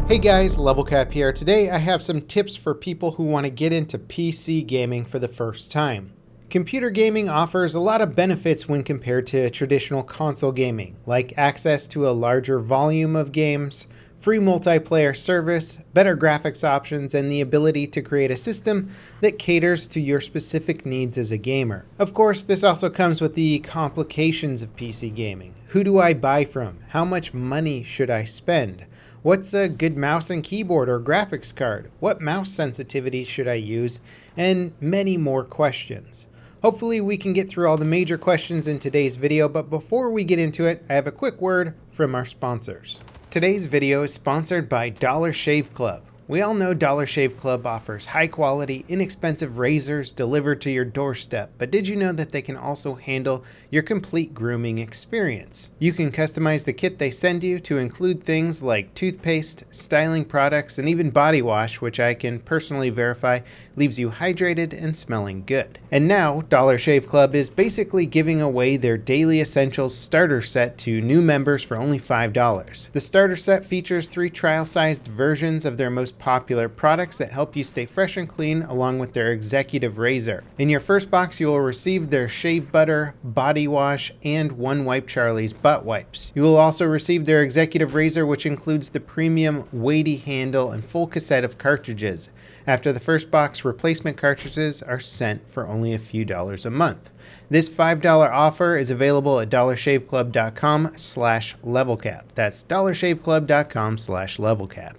Hey guys, LevelCap here. Today I have some tips for people who want to get into PC gaming for the first time. Computer gaming offers a lot of benefits when compared to traditional console gaming, like access to a larger volume of games, free multiplayer service, better graphics options, and the ability to create a system that caters to your specific needs as a gamer. Of course, this also comes with the complications of PC gaming. Who do I buy from? How much money should I spend? What's a good mouse and keyboard or graphics card? What mouse sensitivity should I use? And many more questions. Hopefully we can get through all the major questions in today's video, but before we get into it, I have a quick word from our sponsors. Today's video is sponsored by Dollar Shave Club. We all know Dollar Shave Club offers high quality, inexpensive razors delivered to your doorstep, but did you know that they can also handle your complete grooming experience? You can customize the kit they send you to include things like toothpaste, styling products, and even body wash, which I can personally verify leaves you hydrated and smelling good. And now, Dollar Shave Club is basically giving away their Daily Essentials starter set to new members for only $5. The starter set features 3 trial-sized versions of their most popular products that help you stay fresh and clean, along with their executive razor. In your first box, you will receive their shave butter, body wash, and One Wipe Charlie's butt wipes. You will also receive their executive razor, which includes the premium weighty handle and full cassette of cartridges. After the first box, replacement cartridges are sent for only a few dollars a month. This $5 offer is available at dollarshaveclub.com/levelcap. That's dollarshaveclub.com/levelcap.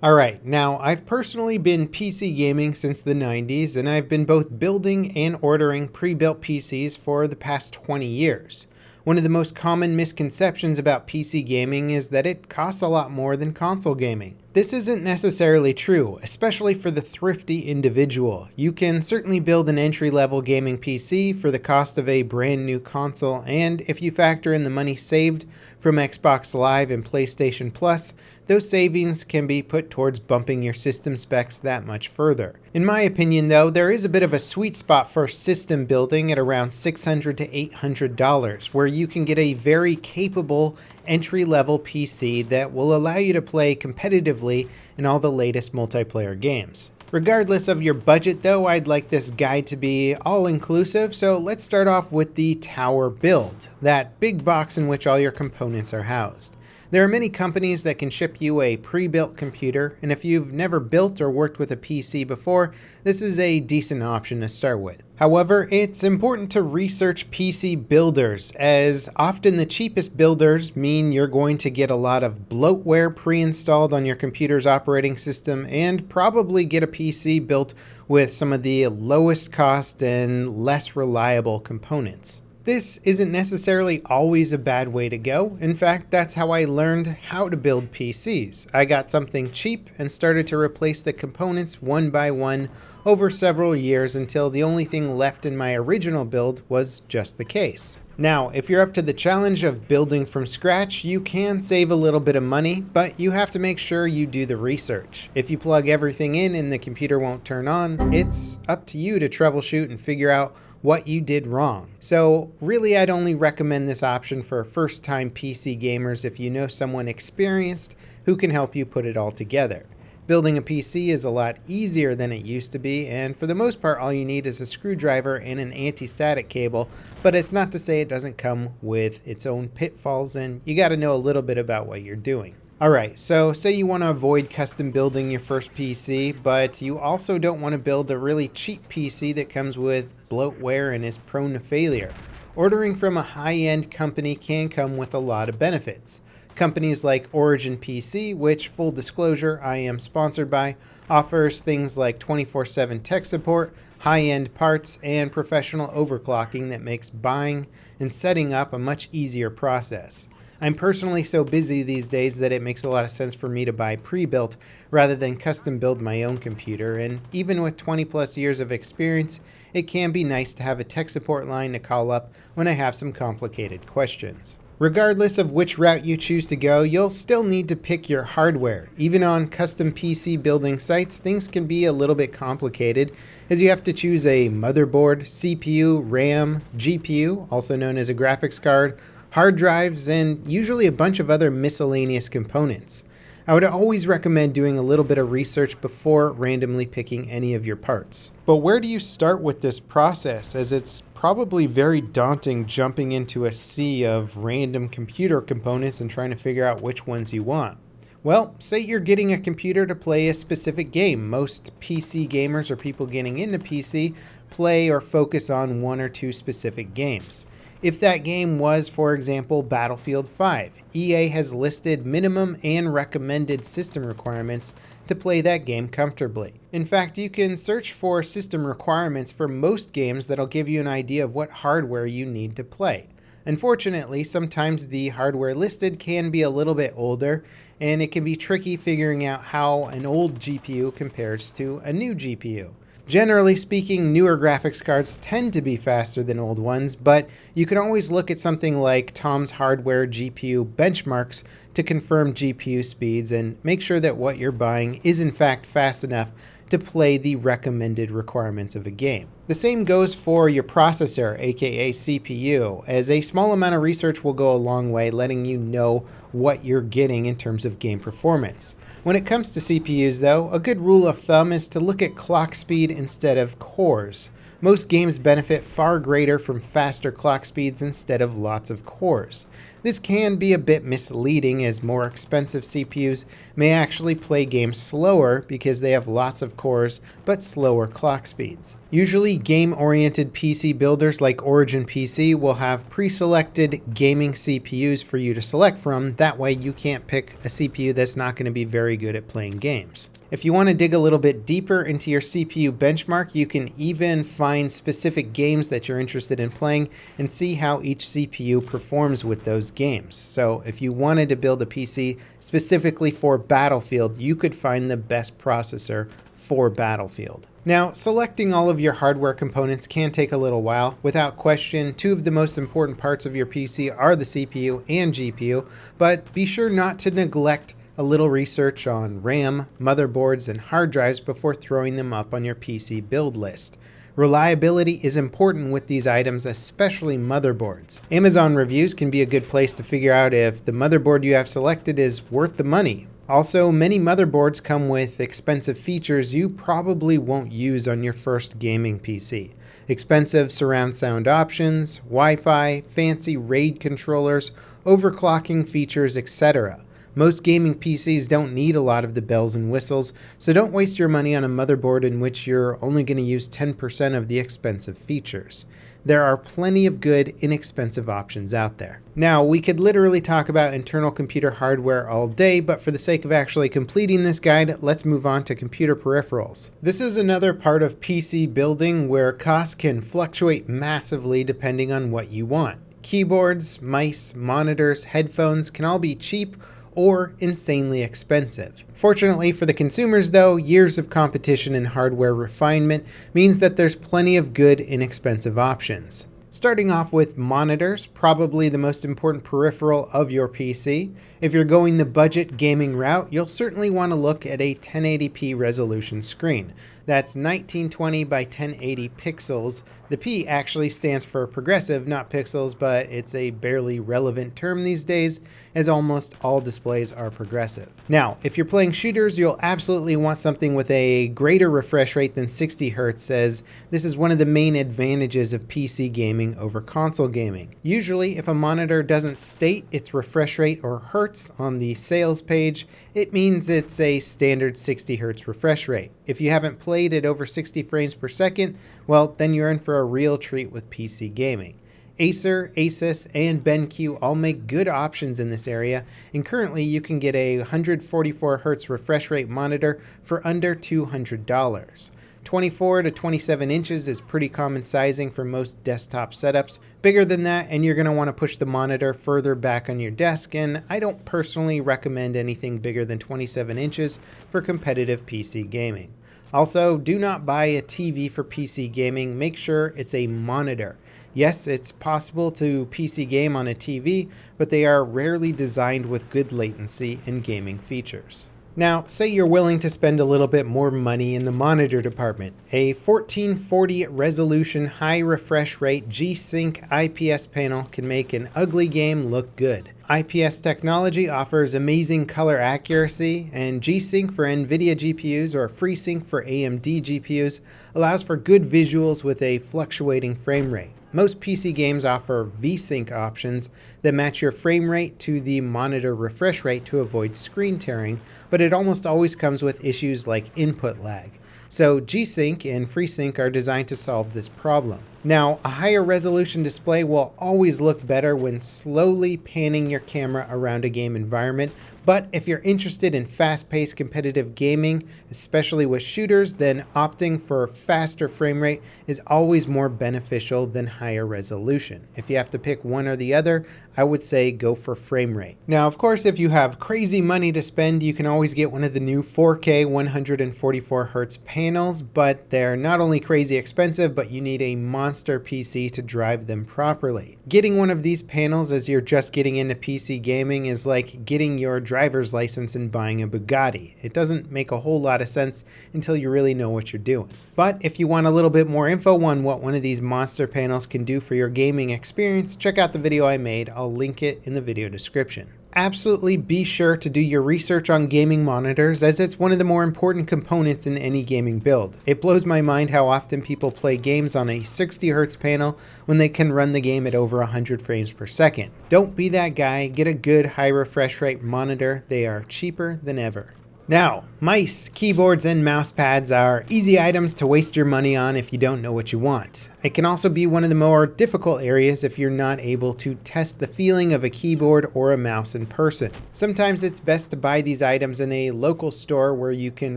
Alright, now I've personally been PC gaming since the 90s, and I've been both building and ordering pre-built PCs for the past 20 years. One of the most common misconceptions about PC gaming is that it costs a lot more than console gaming. This isn't necessarily true, especially for the thrifty individual. You can certainly build an entry-level gaming PC for the cost of a brand new console, and if you factor in the money saved from Xbox Live and PlayStation Plus, those savings can be put towards bumping your system specs that much further. In my opinion though, there is a bit of a sweet spot for system building at around $600 to $800, where you can get a very capable entry-level PC that will allow you to play competitively in all the latest multiplayer games. Regardless of your budget though, I'd like this guide to be all-inclusive, so let's start off with the tower build, that big box in which all your components are housed. There are many companies that can ship you a pre-built computer, and if you've never built or worked with a PC before, this is a decent option to start with. However, it's important to research PC builders, as often the cheapest builders mean you're going to get a lot of bloatware pre-installed on your computer's operating system and probably get a PC built with some of the lowest cost and less reliable components. This isn't necessarily always a bad way to go. In fact, that's how I learned how to build PCs. I got something cheap and started to replace the components one by one over several years until the only thing left in my original build was just the case. Now, if you're up to the challenge of building from scratch, you can save a little bit of money, but you have to make sure you do the research. If you plug everything in and the computer won't turn on, it's up to you to troubleshoot and figure out what you did wrong. So really, I'd only recommend this option for first-time PC gamers if you know someone experienced who can help you put it all together. Building a PC is a lot easier than it used to be, and for the most part all you need is a screwdriver and an anti-static cable, but it's not to say it doesn't come with its own pitfalls, and you got to know a little bit about what you're doing. Alright, so say you want to avoid custom building your first PC, but you also don't want to build a really cheap PC that comes with bloatware and is prone to failure. Ordering from a high-end company can come with a lot of benefits. Companies like Origin PC, which, full disclosure, I am sponsored by, offers things like 24/7 tech support, high-end parts, and professional overclocking that makes buying and setting up a much easier process. I'm personally so busy these days that it makes a lot of sense for me to buy pre-built rather than custom build my own computer, and even with 20 plus years of experience, it can be nice to have a tech support line to call up when I have some complicated questions. Regardless of which route you choose to go, you'll still need to pick your hardware. Even on custom PC building sites, things can be a little bit complicated, as you have to choose a motherboard, CPU, RAM, GPU, also known as a graphics card, hard drives, and usually a bunch of other miscellaneous components. I would always recommend doing a little bit of research before randomly picking any of your parts. But where do you start with this process, as it's probably very daunting jumping into a sea of random computer components and trying to figure out which ones you want? Well, say you're getting a computer to play a specific game. Most PC gamers or people getting into PC play or focus on one or two specific games. If that game was, for example, Battlefield 5, EA has listed minimum and recommended system requirements to play that game comfortably. In fact, you can search for system requirements for most games that'll give you an idea of what hardware you need to play. Unfortunately, sometimes the hardware listed can be a little bit older, and it can be tricky figuring out how an old GPU compares to a new GPU. Generally speaking, newer graphics cards tend to be faster than old ones, but you can always look at something like Tom's Hardware GPU benchmarks to confirm GPU speeds and make sure that what you're buying is in fact fast enough to play the recommended requirements of a game. The same goes for your processor, aka CPU, as a small amount of research will go a long way letting you know what you're getting in terms of game performance. When it comes to CPUs though, a good rule of thumb is to look at clock speed instead of cores. Most games benefit far greater from faster clock speeds instead of lots of cores. This can be a bit misleading, as more expensive CPUs may actually play games slower because they have lots of cores but slower clock speeds. Usually game-oriented PC builders like Origin PC will have pre-selected gaming CPUs for you to select from. That way you can't pick a CPU that's not going to be very good at playing games. If you want to dig a little bit deeper into your CPU benchmark, you can even find specific games that you're interested in playing and see how each CPU performs with those games. So if you wanted to build a PC specifically for Battlefield, you could find the best processor for Battlefield. Now, selecting all of your hardware components can take a little while. Without question, two of the most important parts of your PC are the CPU and GPU, but be sure not to neglect a little research on RAM, motherboards, and hard drives before throwing them up on your PC build list. Reliability is important with these items, especially motherboards. Amazon reviews can be a good place to figure out if the motherboard you have selected is worth the money. Also, many motherboards come with expensive features you probably won't use on your first gaming PC. Expensive surround sound options, Wi-Fi, fancy RAID controllers, overclocking features, etc. Most gaming PCs don't need a lot of the bells and whistles, so don't waste your money on a motherboard in which you're only going to use 10% of the expensive features. There are plenty of good, inexpensive options out there. Now, we could literally talk about internal computer hardware all day, but for the sake of actually completing this guide, let's move on to computer peripherals. This is another part of PC building where costs can fluctuate massively depending on what you want. Keyboards, mice, monitors, headphones can all be cheap or insanely expensive. Fortunately for the consumers though, years of competition and hardware refinement means that there's plenty of good, inexpensive options. Starting off with monitors, probably the most important peripheral of your PC. If you're going the budget gaming route, you'll certainly want to look at a 1080p resolution screen. That's 1920 by 1080 pixels. The P actually stands for progressive, not pixels, but it's a barely relevant term these days, as almost all displays are progressive. Now, if you're playing shooters, you'll absolutely want something with a greater refresh rate than 60 Hz, as this is one of the main advantages of PC gaming over console gaming. Usually, if a monitor doesn't state its refresh rate or hertz on the sales page, it means it's a standard 60 Hz refresh rate. If you haven't played at over 60 frames per second, well, then you're in for a real treat with PC gaming. Acer, Asus, and BenQ all make good options in this area, and currently you can get a 144 Hz refresh rate monitor for under $200. 24 to 27 inches is pretty common sizing for most desktop setups. Bigger than that and you're going to want to push the monitor further back on your desk, and I don't personally recommend anything bigger than 27 inches for competitive PC gaming. Also, do not buy a TV for PC gaming. Make sure it's a monitor. Yes, it's possible to PC game on a TV, but they are rarely designed with good latency and gaming features. Now, say you're willing to spend a little bit more money in the monitor department. A 1440 resolution high refresh rate G-Sync IPS panel can make an ugly game look good. IPS technology offers amazing color accuracy, and G-Sync for NVIDIA GPUs or FreeSync for AMD GPUs allows for good visuals with a fluctuating frame rate. Most PC games offer V-Sync options that match your frame rate to the monitor refresh rate to avoid screen tearing, but it almost always comes with issues like input lag. So G-Sync and FreeSync are designed to solve this problem. Now, a higher resolution display will always look better when slowly panning your camera around a game environment, but if you're interested in fast-paced competitive gaming, especially with shooters, then opting for faster frame rate is always more beneficial than higher resolution. If you have to pick one or the other, I would say go for frame rate. Now, of course, if you have crazy money to spend, you can always get one of the new 4K 144Hz panels, but they're not only crazy expensive, but you need a monster PC to drive them properly. Getting one of these panels as you're just getting into PC gaming is like getting your driver's license and buying a Bugatti. It doesn't make a whole lot of sense until you really know what you're doing. But if you want a little bit more info on what one of these monster panels can do for your gaming experience, check out the video I made. I'll link it in the video description. Absolutely be sure to do your research on gaming monitors, as it's one of the more important components in any gaming build. It blows my mind how often people play games on a 60Hz panel when they can run the game at over 100 frames per second. Don't be that guy, get a good high refresh rate monitor. They are cheaper than ever. Now, mice, keyboards, and mouse pads are easy items to waste your money on if you don't know what you want. It can also be one of the more difficult areas if you're not able to test the feeling of a keyboard or a mouse in person. Sometimes it's best to buy these items in a local store where you can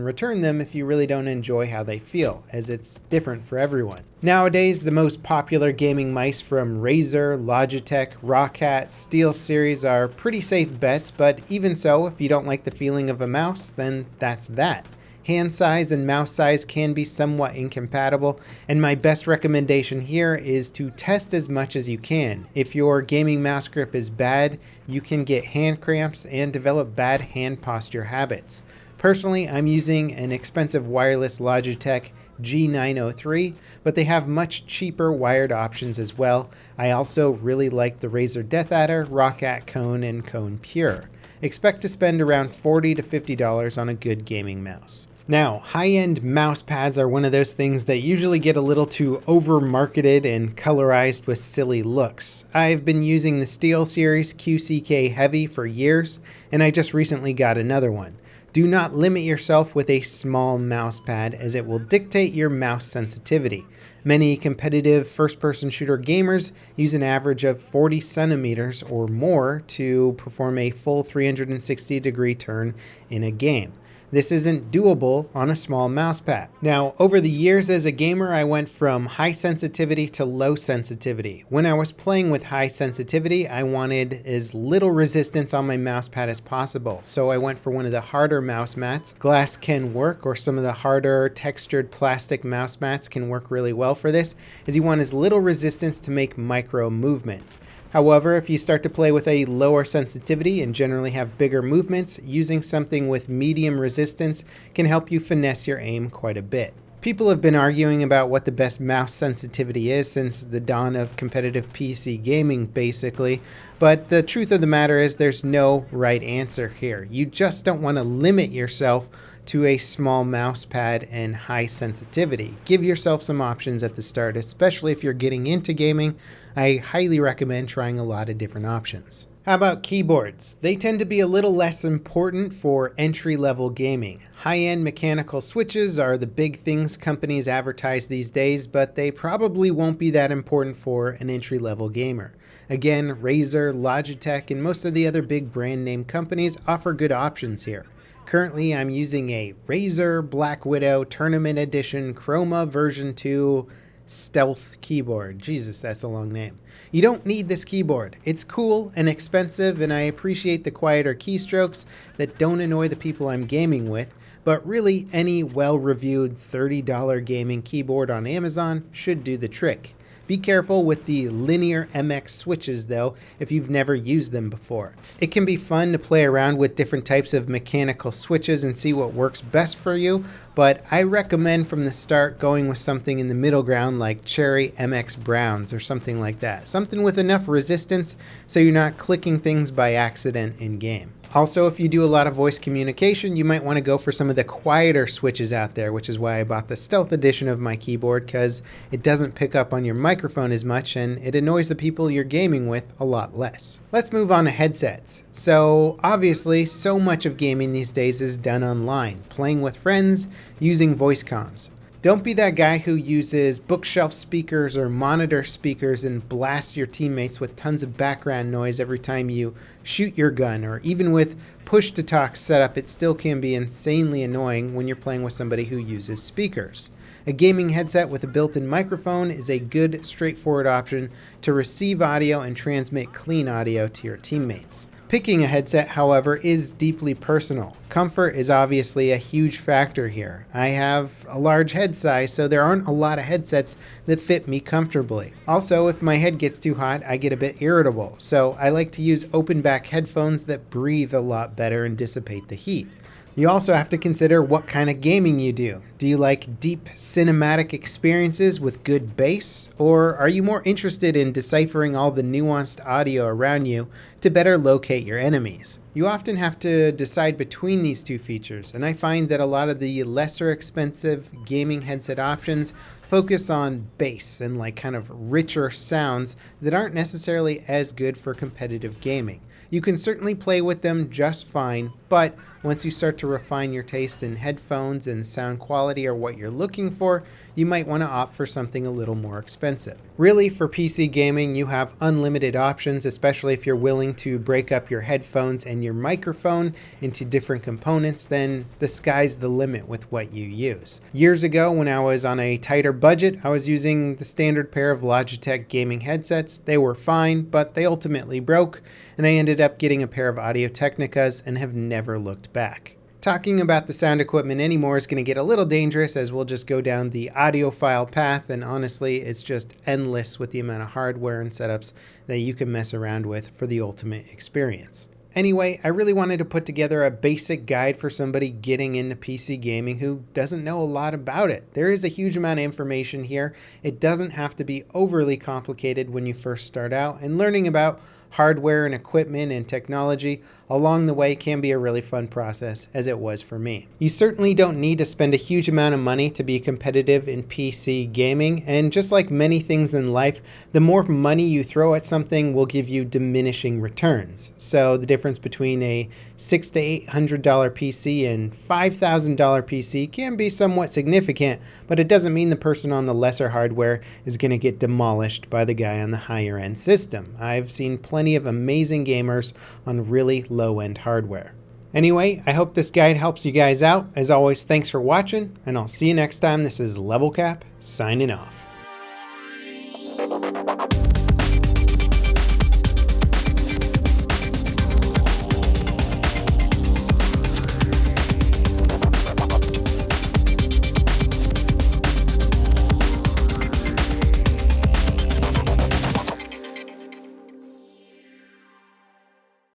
return them if you really don't enjoy how they feel, as it's different for everyone. Nowadays, the most popular gaming mice from Razer, Logitech, Roccat, SteelSeries are pretty safe bets, but even so, if you don't like the feeling of a mouse, then that's that. Hand size and mouse size can be somewhat incompatible, and my best recommendation here is to test as much as you can. If your gaming mouse grip is bad, you can get hand cramps and develop bad hand posture habits. Personally, I'm using an expensive wireless Logitech G903, but they have much cheaper wired options as well. I also really like the Razer DeathAdder, Roccat Cone, and Cone Pure. Expect to spend around $40 to $50 on a good gaming mouse. Now, high-end mouse pads are one of those things that usually get a little too over-marketed and colorized with silly looks. I've been using the SteelSeries QCK Heavy for years, and I just recently got another one. Do not limit yourself with a small mouse pad, as it will dictate your mouse sensitivity. Many competitive first-person shooter gamers use an average of 40 centimeters or more to perform a full 360-degree turn in a game. This isn't doable on a small mouse pad. Now, over the years as a gamer, I went from high sensitivity to low sensitivity. When I was playing with high sensitivity, I wanted as little resistance on my mouse pad as possible. So I went for one of the harder mouse mats. Glass can work, or some of the harder textured plastic mouse mats can work really well for this, as you want as little resistance to make micro movements. However, if you start to play with a lower sensitivity and generally have bigger movements, using something with medium resistance can help you finesse your aim quite a bit. People have been arguing about what the best mouse sensitivity is since the dawn of competitive PC gaming, basically, but the truth of the matter is there's no right answer here. You just don't want to limit yourself to a small mouse pad and high sensitivity. Give yourself some options at the start, especially if you're getting into gaming. I highly recommend trying a lot of different options. How about keyboards? They tend to be a little less important for entry-level gaming. High-end mechanical switches are the big things companies advertise these days, but they probably won't be that important for an entry-level gamer. Again, Razer, Logitech, and most of the other big brand name companies offer good options here. Currently, I'm using a Razer Black Widow Tournament Edition Chroma version 2 Stealth keyboard. Jesus, that's a long name. You don't need this keyboard. It's cool and expensive, and I appreciate the quieter keystrokes that don't annoy the people I'm gaming with, but really any well-reviewed $30 gaming keyboard on Amazon should do the trick. Be careful with the linear MX switches though if you've never used them before. It can be fun to play around with different types of mechanical switches and see what works best for you, but I recommend from the start going with something in the middle ground like Cherry MX Browns or something like that. Something with enough resistance so you're not clicking things by accident in game. Also, if you do a lot of voice communication, you might want to go for some of the quieter switches out there, which is why I bought the Stealth edition of my keyboard, because it doesn't pick up on your microphone as much and it annoys the people you're gaming with a lot less. Let's move on to headsets. So obviously, so much of gaming these days is done online, playing with friends, using voice comms. Don't be that guy who uses bookshelf speakers or monitor speakers and blasts your teammates with tons of background noise every time you shoot your gun, or even with push-to-talk setup, it still can be insanely annoying when you're playing with somebody who uses speakers. A gaming headset with a built-in microphone is a good, straightforward option to receive audio and transmit clean audio to your teammates. Picking a headset, however, is deeply personal. Comfort is obviously a huge factor here. I have a large head size, so there aren't a lot of headsets that fit me comfortably. Also, if my head gets too hot, I get a bit irritable, so I like to use open back headphones that breathe a lot better and dissipate the heat. You also have to consider what kind of gaming you do. Do you like deep cinematic experiences with good bass? Or are you more interested in deciphering all the nuanced audio around you to better locate your enemies? You often have to decide between these two features, and I find that a lot of the lesser expensive gaming headset options focus on bass and like kind of richer sounds that aren't necessarily as good for competitive gaming. You can certainly play with them just fine, but once you start to refine your taste in headphones and sound quality or what you're looking for, you might want to opt for something a little more expensive. Really, for PC gaming, you have unlimited options, especially if you're willing to break up your headphones and your microphone into different components, then the sky's the limit with what you use. Years ago, when I was on a tighter budget, I was using the standard pair of Logitech gaming headsets. They were fine, but they ultimately broke, and I ended up getting a pair of Audio-Technicas and have never looked back. Talking about the sound equipment anymore is going to get a little dangerous, as we'll just go down the audiophile path, and honestly it's just endless with the amount of hardware and setups that you can mess around with for the ultimate experience. Anyway, I really wanted to put together a basic guide for somebody getting into PC gaming who doesn't know a lot about it. There is a huge amount of information here. It doesn't have to be overly complicated when you first start out, and learning about hardware and equipment and technology along the way can be a really fun process, as it was for me. You certainly don't need to spend a huge amount of money to be competitive in PC gaming, and just like many things in life, the more money you throw at something will give you diminishing returns. So the difference between a $600 to $800 PC and $5,000 PC can be somewhat significant, but it doesn't mean the person on the lesser hardware is going to get demolished by the guy on the higher end system. I've seen plenty of amazing gamers on really low-end hardware. Anyway, I hope this guide helps you guys out. As always, thanks for watching, and I'll see you next time. This is Level Cap, signing off.